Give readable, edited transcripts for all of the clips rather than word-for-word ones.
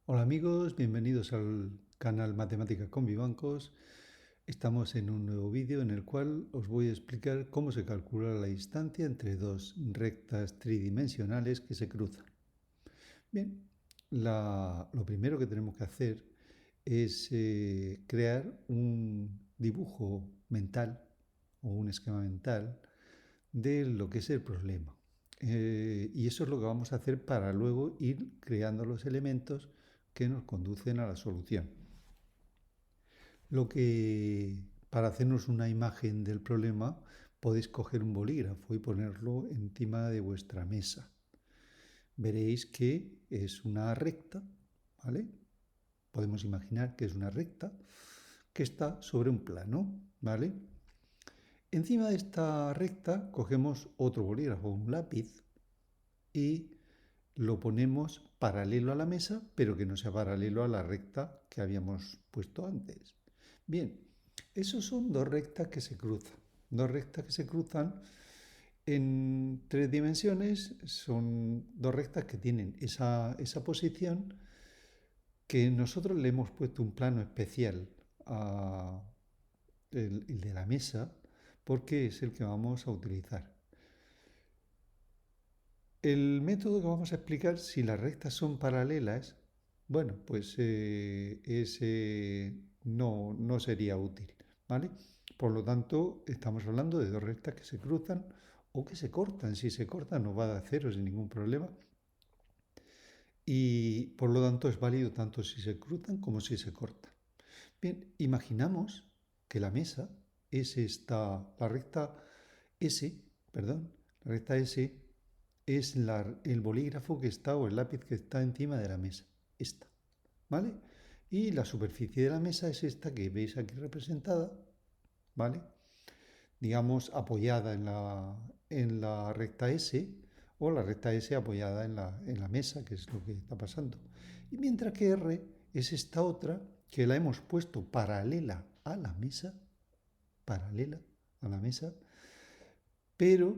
Hola amigos, bienvenidos al canal Matemática con Vivancos. Estamos en un nuevo vídeo en el cual os voy a explicar cómo se calcula la distancia entre dos rectas tridimensionales que se cruzan. Bien, lo primero que tenemos que hacer es crear un dibujo mental o un esquema mental de lo que es el problema. Y eso es lo que vamos a hacer para luego ir creando los elementos que nos conducen a la solución. Lo que para hacernos una imagen del problema podéis coger un bolígrafo y ponerlo encima de vuestra mesa. Veréis que es una recta, ¿vale? Podemos imaginar que es una recta que está sobre un plano, ¿vale? Encima de esta recta cogemos otro bolígrafo, un lápiz, y lo ponemos paralelo a la mesa, pero que no sea paralelo a la recta que habíamos puesto antes. Bien, esos son dos rectas que se cruzan. Dos rectas que se cruzan en tres dimensiones, son dos rectas que tienen esa posición que nosotros le hemos puesto un plano especial a el de la mesa porque es el que vamos a utilizar. El método que vamos a explicar, si las rectas son paralelas, bueno, pues ese no sería útil, ¿vale? Por lo tanto, estamos hablando de dos rectas que se cruzan o que se cortan. Si se cortan nos va a dar cero sin ningún problema. Y por lo tanto es válido tanto si se cruzan como si se cortan. Bien, imaginamos que la mesa es la recta S, perdón, la recta S es el bolígrafo que está o el lápiz que está encima de la mesa. Esta, ¿vale? Y la superficie de la mesa es esta que veis aquí representada, ¿vale? Digamos apoyada en la recta S o la recta S apoyada en la mesa, que es lo que está pasando. Y mientras que R es esta otra que la hemos puesto paralela a la mesa, pero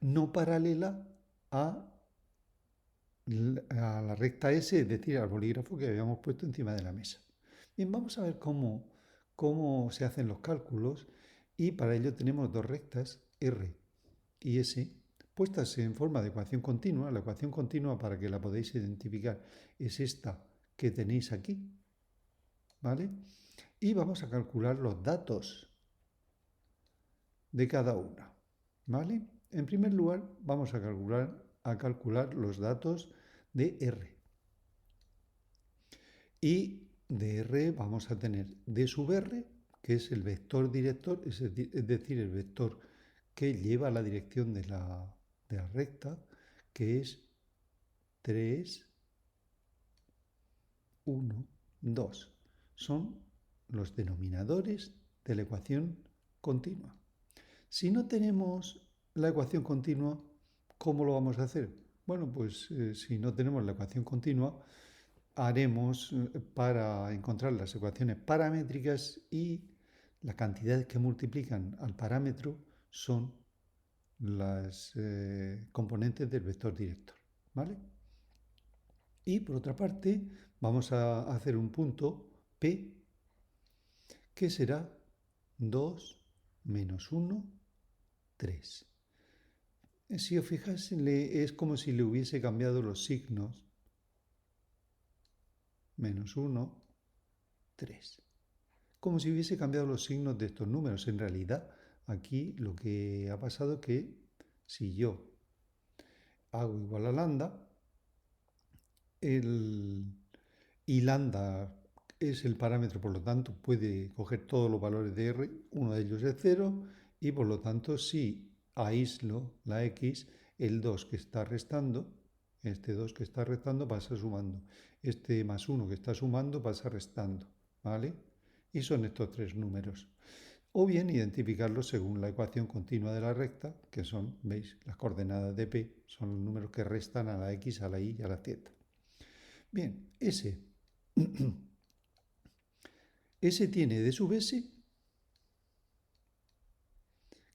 no paralela a la recta S, es decir, al bolígrafo que habíamos puesto encima de la mesa. Bien, vamos a ver cómo se hacen los cálculos y para ello tenemos dos rectas, R y S, puestas en forma de ecuación continua. La ecuación continua, para que la podáis identificar, es esta que tenéis aquí, ¿vale? Y vamos a calcular los datos de cada una, ¿vale? En primer lugar, vamos a calcular los datos de R. Y de R vamos a tener D sub R, que es el vector director, es decir, el vector que lleva la dirección de la recta, que es 3, 1, 2. Son los denominadores de la ecuación continua. Si no tenemos la ecuación continua, ¿cómo lo vamos a hacer? Bueno, pues si no tenemos la ecuación continua, haremos para encontrar las ecuaciones paramétricas y las cantidades que multiplican al parámetro son las componentes del vector director, ¿vale? Y por otra parte, vamos a hacer un punto P que será 2 menos 1, 3. Si os fijáis, es como si le hubiese cambiado los signos. Menos 1, 3. Como si hubiese cambiado los signos de estos números. En realidad, aquí lo que ha pasado es que si yo hago igual a lambda, y lambda es el parámetro, por lo tanto, puede coger todos los valores de R, uno de ellos es 0, y por lo tanto, si aíslo la X, el 2 que está restando, este 2 que está restando pasa sumando, este más 1 que está sumando pasa restando, ¿vale? Y son estos tres números. O bien identificarlos según la ecuación continua de la recta, que son, veis, las coordenadas de P, son los números que restan a la X, a la Y y a la Z. Bien, S tiene D sub S,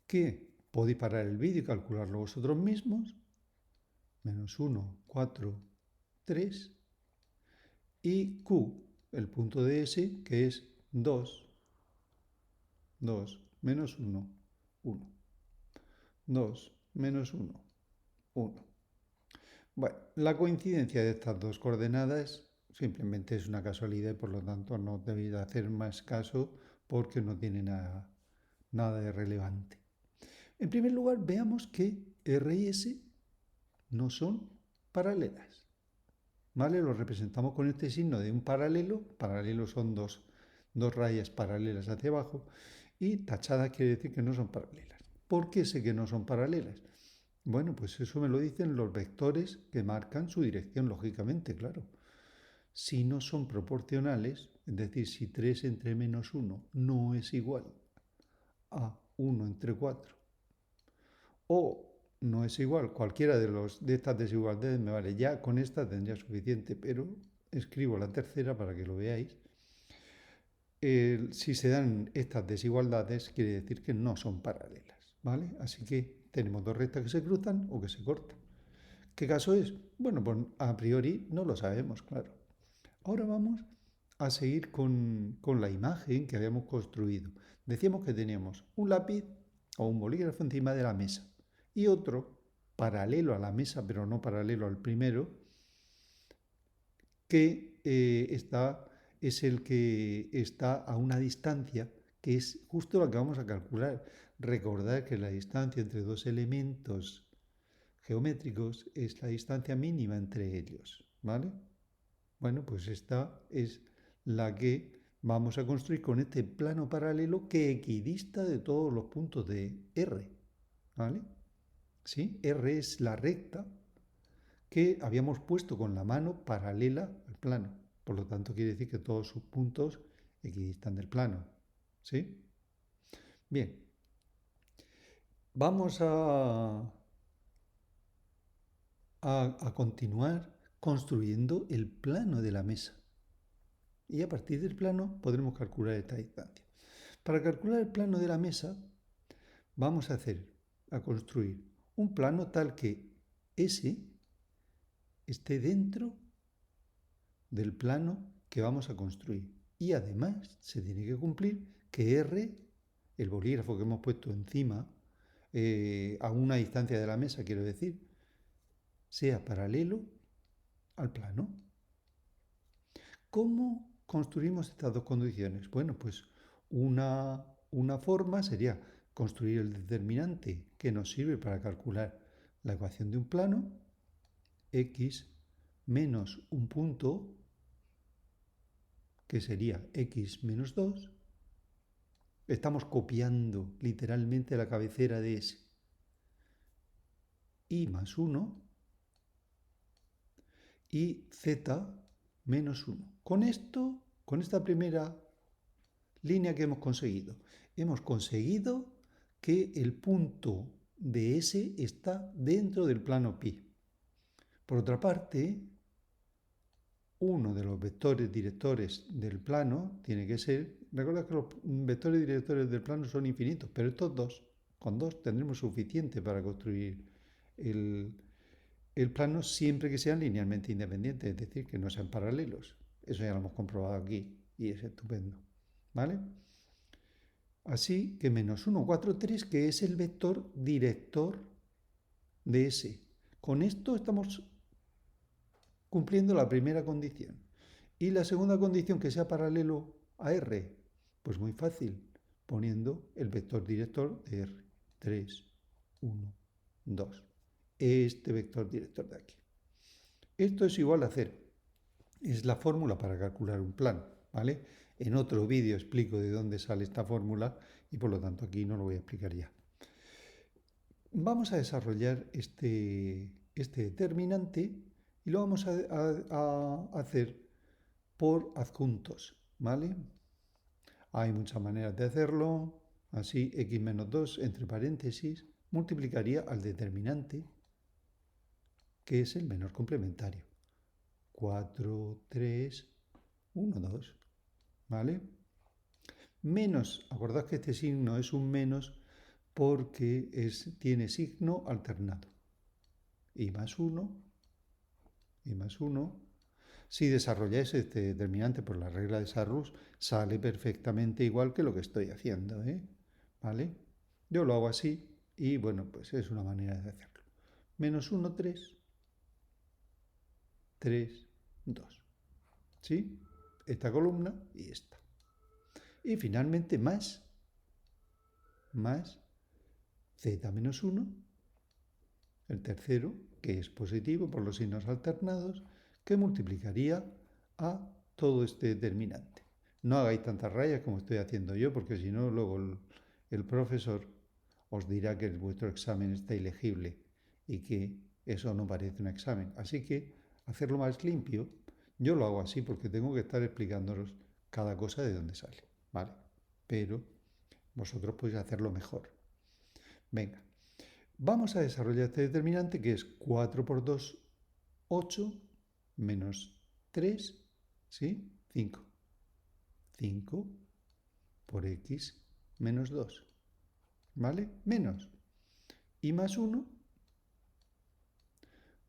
que podéis parar el vídeo y calcularlo vosotros mismos, menos 1, 4, 3. y Q, el punto de S, que es 2, 2, menos 1, 1, 2, menos 1, 1. Bueno, la coincidencia de estas dos coordenadas simplemente es una casualidad y por lo tanto no debéis hacer más caso porque no tiene nada de relevante. En primer lugar, veamos que R y S no son paralelas. ¿Vale? Lo representamos con este signo de un paralelo. Paralelo son dos rayas paralelas hacia abajo. Y tachadas quiere decir que no son paralelas. ¿Por qué sé que no son paralelas? Bueno, pues eso me lo dicen los vectores que marcan su dirección, lógicamente, claro. Si no son proporcionales, es decir, si 3 entre menos 1 no es igual a 1 entre 4, o no es igual, cualquiera de estas desigualdades me vale. Ya con esta tendría suficiente, pero escribo la tercera para que lo veáis. Si se dan estas desigualdades, quiere decir que no son paralelas, ¿vale? Así que tenemos dos rectas que se cruzan o que se cortan. ¿Qué caso es? Bueno, pues a priori no lo sabemos, claro. Ahora vamos a seguir con la imagen que habíamos construido. Decíamos que teníamos un lápiz o un bolígrafo encima de la mesa y otro paralelo a la mesa, pero no paralelo al primero, que es el que está a una distancia que es justo la que vamos a calcular. Recordad que la distancia entre dos elementos geométricos es la distancia mínima entre ellos, ¿vale? Bueno, pues esta es la que vamos a construir con este plano paralelo que equidista de todos los puntos de R, ¿vale? ¿Sí? R es la recta que habíamos puesto con la mano paralela al plano. Por lo tanto, quiere decir que todos sus puntos equidistan del plano, ¿sí? Bien, vamos a continuar construyendo el plano de la mesa. Y a partir del plano podremos calcular esta distancia. Para calcular el plano de la mesa vamos a construir un plano tal que S esté dentro del plano que vamos a construir. Y además se tiene que cumplir que R, el bolígrafo que hemos puesto encima, a una distancia de la mesa, quiero decir, sea paralelo al plano. ¿Cómo construimos estas dos condiciones? Bueno, pues una forma sería construir el determinante que nos sirve para calcular la ecuación de un plano, x menos un punto, que sería x menos 2. Estamos copiando literalmente la cabecera de S. Y más 1 y z menos 1. Con esto, con esta primera línea que hemos conseguido que el punto de S está dentro del plano pi. Por otra parte, uno de los vectores directores del plano tiene que ser, recordad que los vectores directores del plano son infinitos, pero estos dos, con dos tendremos suficiente para construir el plano siempre que sean linealmente independientes, es decir, que no sean paralelos. Eso ya lo hemos comprobado aquí y es estupendo, ¿vale? Así que menos 1, 4, 3, que es el vector director de S. Con esto estamos cumpliendo la primera condición. Y la segunda condición, que sea paralelo a R, pues muy fácil, poniendo el vector director de R. 3, 1, 2. Este vector director de aquí. Esto es igual a 0. Es la fórmula para calcular un plano, ¿vale? En otro vídeo explico de dónde sale esta fórmula y por lo tanto aquí no lo voy a explicar ya. Vamos a desarrollar este determinante y lo vamos a hacer por adjuntos, ¿vale? Hay muchas maneras de hacerlo. Así, x menos 2 entre paréntesis multiplicaría al determinante, que es el menor complementario. 4, 3, 1, 2, ¿vale? Menos, acordad que este signo es un menos porque tiene signo alternado. Y más 1, Si desarrolláis este determinante por la regla de Sarrus, sale perfectamente igual que lo que estoy haciendo, ¿eh? ¿Vale? Yo lo hago así y bueno, pues es una manera de hacerlo. Menos 1, 3, 3, 2. ¿Sí? Esta columna y esta. Y finalmente más z menos 1, el tercero, que es positivo por los signos alternados, que multiplicaría a todo este determinante. No hagáis tantas rayas como estoy haciendo yo, porque si no, luego el profesor os dirá que vuestro examen está ilegible y que eso no parece un examen. Así que hacerlo más limpio, yo lo hago así porque tengo que estar explicándoos cada cosa de dónde sale, ¿vale? Pero vosotros podéis hacerlo mejor. Venga, vamos a desarrollar este determinante que es 4 por 2, 8, menos 3, ¿sí? 5. 5 por x menos 2, ¿vale? Menos. Y más 1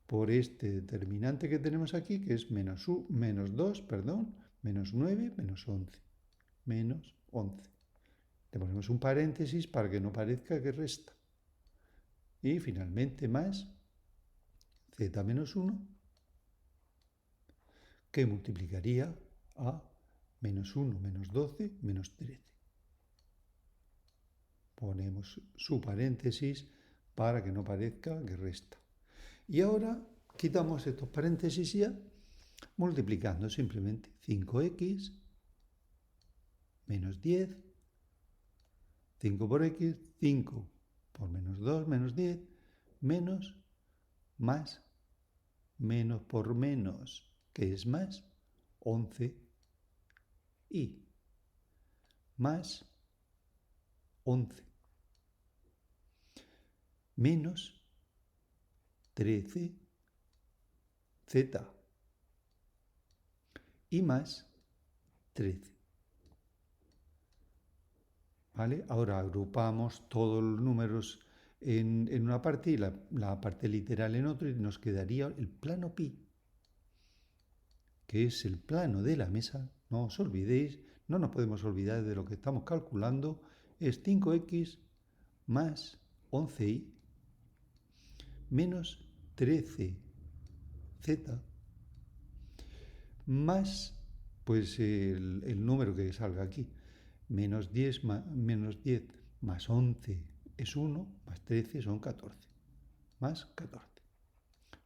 por este determinante que tenemos aquí, que es menos 2, perdón, menos 9, menos 11. Menos 11. Le ponemos un paréntesis para que no parezca que resta. Y finalmente más z menos 1, que multiplicaría a menos 1, menos 12, menos 13. Ponemos su paréntesis para que no parezca que resta. Y ahora quitamos estos paréntesis ya, multiplicando simplemente 5x menos 10, 5 por x, 5 por menos 2, menos 10, menos, más, menos por menos, que es más, 11, y más 11, menos 13, z, y más 13. ¿Vale? Ahora agrupamos todos los números en una parte y la parte literal en otra y nos quedaría el plano pi, que es el plano de la mesa. No os olvidéis, no nos podemos olvidar de lo que estamos calculando. Es 5x más 11y menos 13z más pues el número que salga aquí. Menos 10 más 11 es 1, más 13 son 14. Más 14.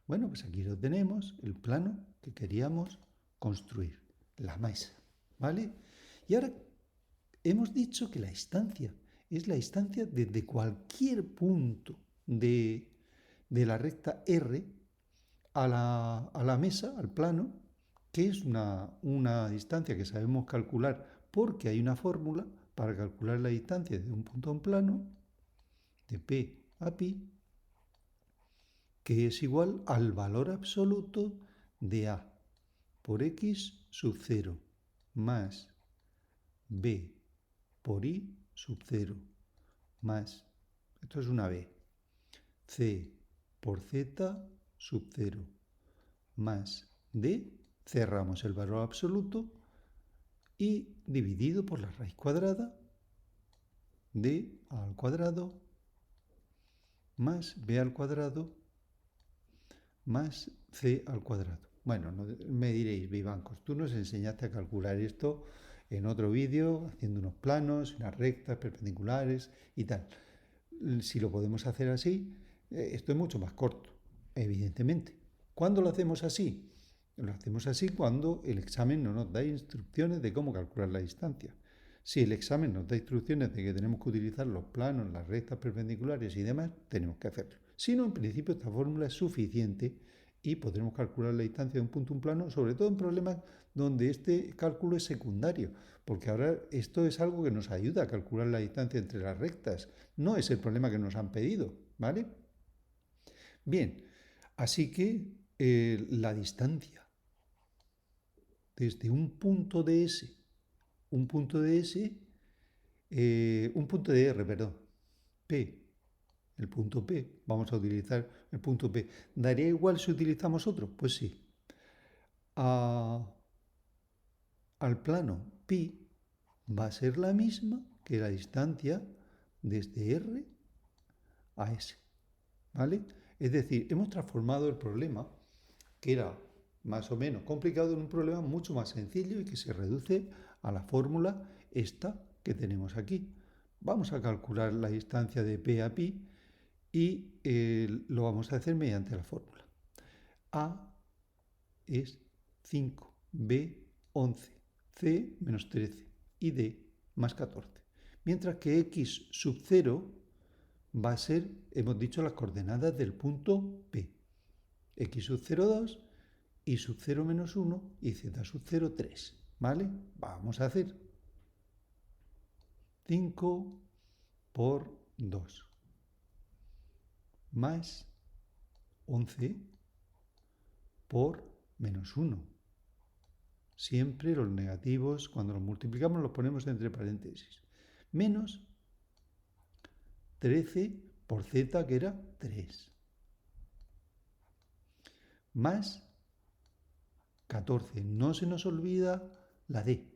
Bueno, pues aquí lo tenemos, el plano que queríamos construir, la mesa, ¿vale? Y ahora hemos dicho que la distancia es la distancia desde cualquier punto de la recta R a la mesa, al plano, que es una distancia que sabemos calcular porque hay una fórmula para calcular la distancia de un punto a un plano, de P a pi, que es igual al valor absoluto de A por x sub 0 más B por I sub 0 más, esto es una B, C por Z sub 0 más D, cerramos el valor absoluto y dividido por la raíz cuadrada de A al cuadrado más B al cuadrado más C al cuadrado. Bueno, me diréis, Vivancos, tú nos enseñaste a calcular esto en otro vídeo, haciendo unos planos, unas rectas perpendiculares y tal. Si lo podemos hacer así, esto es mucho más corto, evidentemente. ¿Cuándo lo hacemos así? Lo hacemos así cuando el examen no nos da instrucciones de cómo calcular la distancia. Si el examen nos da instrucciones de que tenemos que utilizar los planos, las rectas perpendiculares y demás, tenemos que hacerlo. Si no, en principio esta fórmula es suficiente y podremos calcular la distancia de un punto a un plano, sobre todo en problemas donde este cálculo es secundario, porque ahora esto es algo que nos ayuda a calcular la distancia entre las rectas, no es el problema que nos han pedido, ¿vale? Bien, así que la distancia desde un punto de S, un punto de R, perdón, P, el punto P, vamos a utilizar el punto P. ¿Daría igual si utilizamos otro? Pues sí. al plano pi va a ser la misma que la distancia desde R a S, ¿vale? Es decir, hemos transformado el problema, que era más o menos complicado, en un problema mucho más sencillo y que se reduce a la fórmula esta que tenemos aquí. Vamos a calcular la distancia de P a pi y lo vamos a hacer mediante la fórmula. A es 5, B 11, C menos 13 y D más 14. Mientras que X sub 0 va a ser, hemos dicho, las coordenadas del punto P. X sub 0, 2, Y sub 0 menos 1 y Z sub 0, 3. ¿Vale? Vamos a hacer 5 por 2 más 11 por menos 1. Siempre los negativos, cuando los multiplicamos, los ponemos entre paréntesis. Menos 13 por Z, que era 3. Más 14. No se nos olvida la D.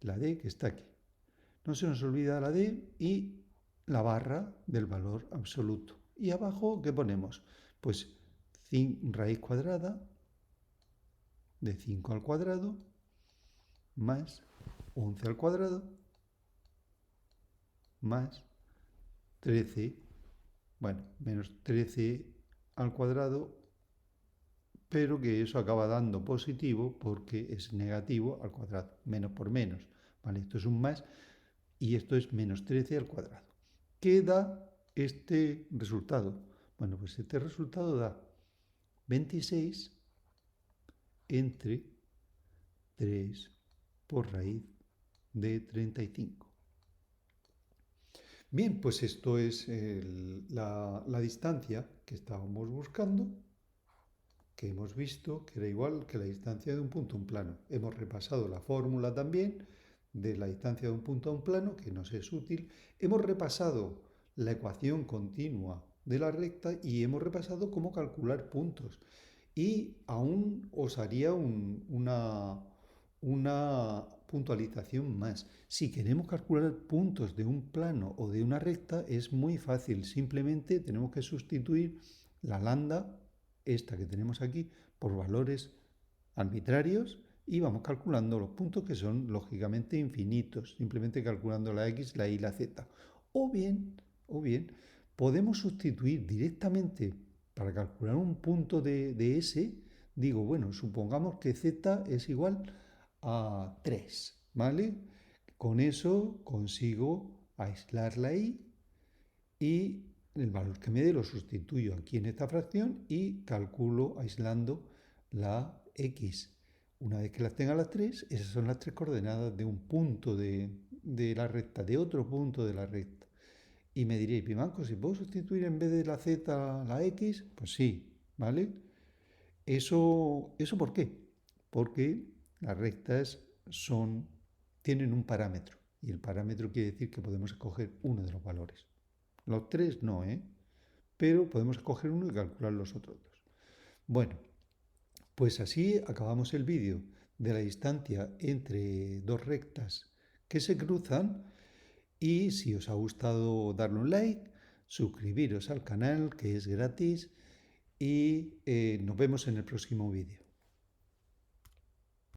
La D que está aquí. No se nos olvida la D y la barra del valor absoluto. Y abajo, ¿qué ponemos? Pues raíz cuadrada de 5 al cuadrado más 11 al cuadrado más 13, bueno, menos 13 al cuadrado, pero que eso acaba dando positivo porque es negativo al cuadrado, menos por menos, ¿vale? Esto es un más y esto es menos 13 al cuadrado. ¿Qué da este resultado? Bueno, pues este resultado da 26 entre 3 por raíz de 35. Bien, pues esto es la distancia que estábamos buscando, que hemos visto que era igual que la distancia de un punto a un plano. Hemos repasado la fórmula también de la distancia de un punto a un plano, que nos es útil. Hemos repasado la ecuación continua de la recta y hemos repasado cómo calcular puntos. Y aún os haría una puntualización más. Si queremos calcular puntos de un plano o de una recta, es muy fácil. Simplemente tenemos que sustituir la lambda, esta que tenemos aquí, por valores arbitrarios y vamos calculando los puntos, que son lógicamente infinitos, simplemente calculando la x, la y y la z. O bien, podemos sustituir directamente para calcular un punto de S. Digo, bueno, supongamos que z es igual a 3, ¿vale? Con eso consigo aislar la y el valor que me dé lo sustituyo aquí en esta fracción y calculo aislando la x. Una vez que las tenga las tres, esas son las tres coordenadas de un punto de la recta, de otro punto de la recta. Y me diréis, Pimanco, ¿si puedo sustituir en vez de la z la x? Pues sí, ¿vale? ¿Eso por qué? Porque las rectas tienen un parámetro. Y el parámetro quiere decir que podemos escoger uno de los valores. Los tres no, pero podemos escoger uno y calcular los otros dos. Bueno, pues así acabamos el vídeo de la distancia entre dos rectas que se cruzan. Y si os ha gustado, darle un like, suscribiros al canal, que es gratis, y nos vemos en el próximo vídeo.